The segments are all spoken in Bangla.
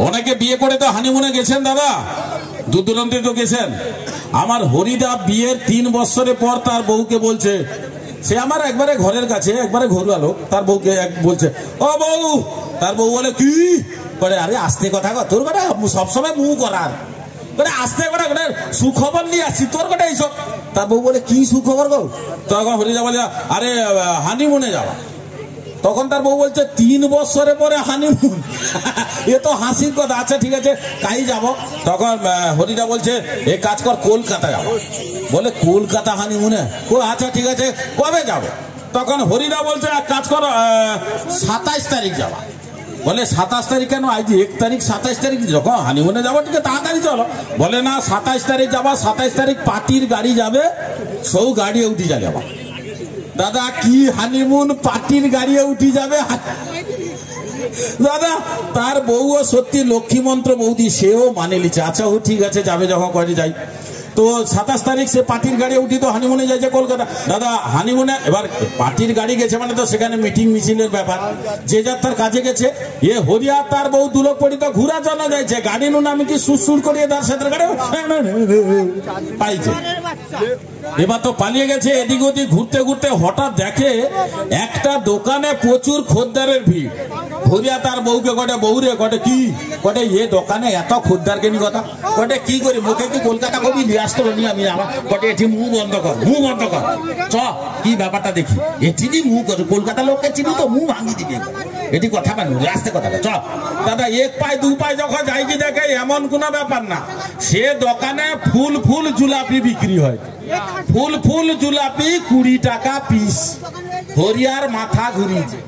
অনেকে বিয়ে করে তো হানিমুনে গেছেন দাদা, দূর দূরান্তে তো গেছেন। আমার হরিদা বিয়ের 3 বছরের পর তার বউকে বলছে, সে আমার একবারে ঘরের কাছে, একবারে ঘরুয়া লোক, তার বউকে বলছে, ও বউ। তার বউ বলে, কি করে? আরে আস্তে কথা কর, তোর কথা সবসময় মুখ করার করে, আস্তে করে সুখবর নিয়ে আসছি, তোর কথা এইসব। তার বউ বলে, কি সুখবর গো? তখন হরিদা বলে, আরে হানিমুনে যাওয়া। তখন তার বউ বলছে, 3 বছরের পরে হানিমুন, এ তো হাসির কথা। আচ্ছা ঠিক আছে, কাই যাব। তখন হরিদা বলছে, এ কাজ কর, কলকাতা যাবো। বলে, কলকাতা হানিমুনে? আচ্ছা ঠিক আছে, কবে যাব? তখন হরিদা বলছে, এক কাজ কর, 27 তারিখ যাবা। বলে, 27 তারিখ কেন? আজ 1 তারিখ, 27 তারিখ যখন হানিমুনে যাবো, ঠিক আছে তাড়াতাড়ি চলো। বলে, না 27 তারিখ যাবা, 27 তারিখ পার্টির গাড়ি যাবে, সৌ গাড়িয়ে উঠি যাবা। দাদা, কি হানিমুন পার্টির গাড়িয়ে উঠি যাবে? দাদা, তার বউও সত্যি লক্ষ্মীমন্ত্র বৌদি, সেও মানে লিছে। আচ্ছা ও ঠিক আছে, যাবে যখন করে যাই। তো 27 তারিখ সে পার্টির গাড়ি উঠি তো হানিমুনে যাইছে কলকাতা। দাদা হানিমুনে এবার পার্টির গাড়ি গেছে মানে তো সেখানে মিটিং মিছিলের ব্যাপার, যে যার তার কাজে গেছে। এ হরিয়া তার বউ দুলোক পড়ি তো ঘুরার জন্য যাইছে, গাড়ি নুন আমি কি সুর করিয়ে তার সাথে গাড়ি পাইছে। এবার তো পালিয়ে গেছে। এদিক ওদিক ঘুরতে ঘুরতে হঠাৎ দেখে একটা দোকানে প্রচুর খদ্দারের ভিড়। হরিয়া তার বউকে কটে, বউরে কটে, কি কটে, এ দোকানে এত খদ্দার কেনি কথা? কটে, কি করি মুখে কি কলকাতা কবি নিয়ে আসতে পারি আমি? আমার কটে, এটি মুখ বন্ধ কর, মুখ বন্ধ কর, চ কি ব্যাপারটা দেখি। এটি মুখ কর, কলকাতা লোককে চিনি তো, মুখ ভাঙি দিবে। এটি কথা মানি, আসতে কথা চ। দাদা 1 পায় 2 পায় যখন যাই কি দেখে, এমন কোন ব্যাপার না। সে দোকানে ফুল ফুল জুলাপি বিক্রি হয়। ফুল ফুল জুলাপি 20 টাকা পিস। হরিয়ার মাথা ঘুরিয়েছে।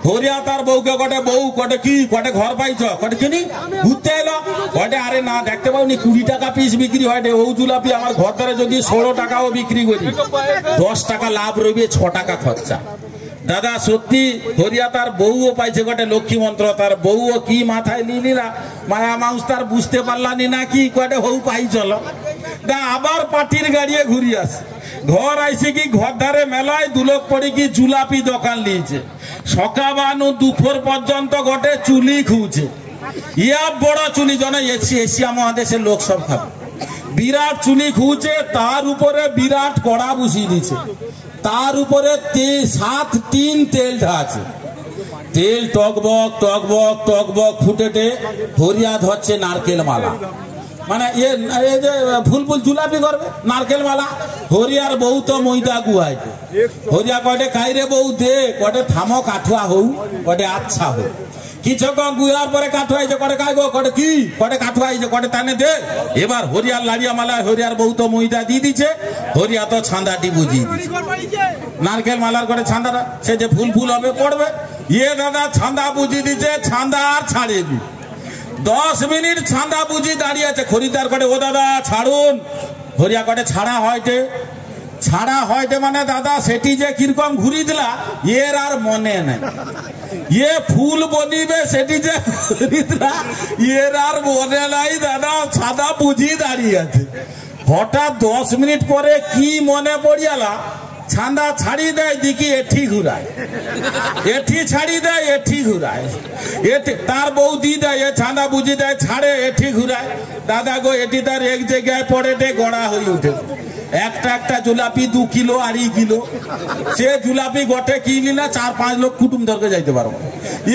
হরিয়া তার বউকে কটে, বউ কটে, কি কটে, ঘর পাইছ? কটে, চিনি ঘুরতে এলো। কটে, আরে না দেখতে পাওনি 20 টাকা পিস বিক্রি হয়। ও জুলাপি আমার ঘর দ্বারা যদি 16 টাকাও বিক্রি করি, 10 টাকা লাভ রইবে, 6 টাকা খরচা। দাদা সত্যি হরিয়া তার বউও পাইছে কটে লক্ষ্মী মন্ত্র। তার বউও কি মাথায় নিলিরা মায়া মাউস, তার বুঝতে পারলানি না কি কটে, হউ পাই চলো। দা আবার পাটির গাড়িয়ে ঘুরি আসে। ঘর আইসে কি ঘর ধারে মেলায় দুলোক পড়ি কি জুলাপি দোকান লিয়েছে। সকাবানু দুপুর পর্যন্ত ঘটে চুলি খুঁজছে। ইয়া বড় চুলি, জন এশিয়া মহাদেশের লোক সব খাবে। বিরাট চুলি খুঁজছে, তার উপরে বিরাট কড়া বসিয়ে দিচ্ছে। তার উপরে 7 টিন তেল ঢালছে। তেল টকবক টকবক টকবক ফুটেটে হরিয়া ধরছে নারকেল মালা। মানে এই যে ফুল ফুল জুলাপি করবে, নারকেল মালা। হরিয়ার বউ তো ময়দা গুয়াই। হরিয়া কটে, খাইরে বউ দে। কটে, থামো কাঠুয়া হউ। কটে, আচ্ছা হউ। কিছুক্ষণ গুয়ার পরে কাঠুয়া আইছে। কটে, খাইব? কটে, কি কটে, কাঠুয়া আইছে। কটে, তানে দে। এবার হরিয়ার লাড়িয়া মালায় হরিয়ার বউ তো ময়দা দিয়ে দিচ্ছে, হরিয়া তো ছান্দাটি বুঝিয়ে দিচ্ছে। নারকেল মালার করে ছান্দাটা সে যে ফুল ফুল হবে পড়বে। ইয়ে দাদা ছান্দা বুঝিয়ে দিচ্ছে, ছান্দা আর ছাড়িয়ে দি। 10 মিনিট ছান্দা বুঝি দাঁড়িয়ে আছে। খরিদ্দার করে, ও দাদা ছাড়ুন। হরিয়া কটে, ছাড়া হয়টে। ছাড়া হয়টে মানে দাদা সেটি যে কিরকম ঘুরি দিলা এর আর মনে নেই। ইয়ে ফুল বনিবে সেটি যে ঘুরি দিলা এর আর মনে নাই। দাদা ছাদা বুঝি দাঁড়িয়ে আছে। হঠাৎ 10 মিনিট পরে কি মনে পড়িয়ালা, ছান্দা ছাড়ি দেয়, দিকি এঠি ঘুরায়, এঠি ছাড়ি দেয়, এঠি ঘুরায়। তার বউ দি দেয়, এ ছান্দা বুঝি দেয়, ছাড়ে, এঠি ঘুরায়। দাদা গো, এটি তার এক জায়গায় পড়েটে গড়া হয়ে উঠে। একটা একটা জুলাপি 2 কিলো, 2.5 কিলো। সে জুলাপি গটে কিনি না 4-5 লোক কুটুম ধরকে যাইতে পারবো।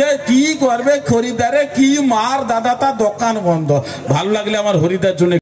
এ কি করবে খরিদ্দারে, কি মার। দাদা তার দোকান বন্ধ। ভালো লাগলে আমার হরিদার জন্য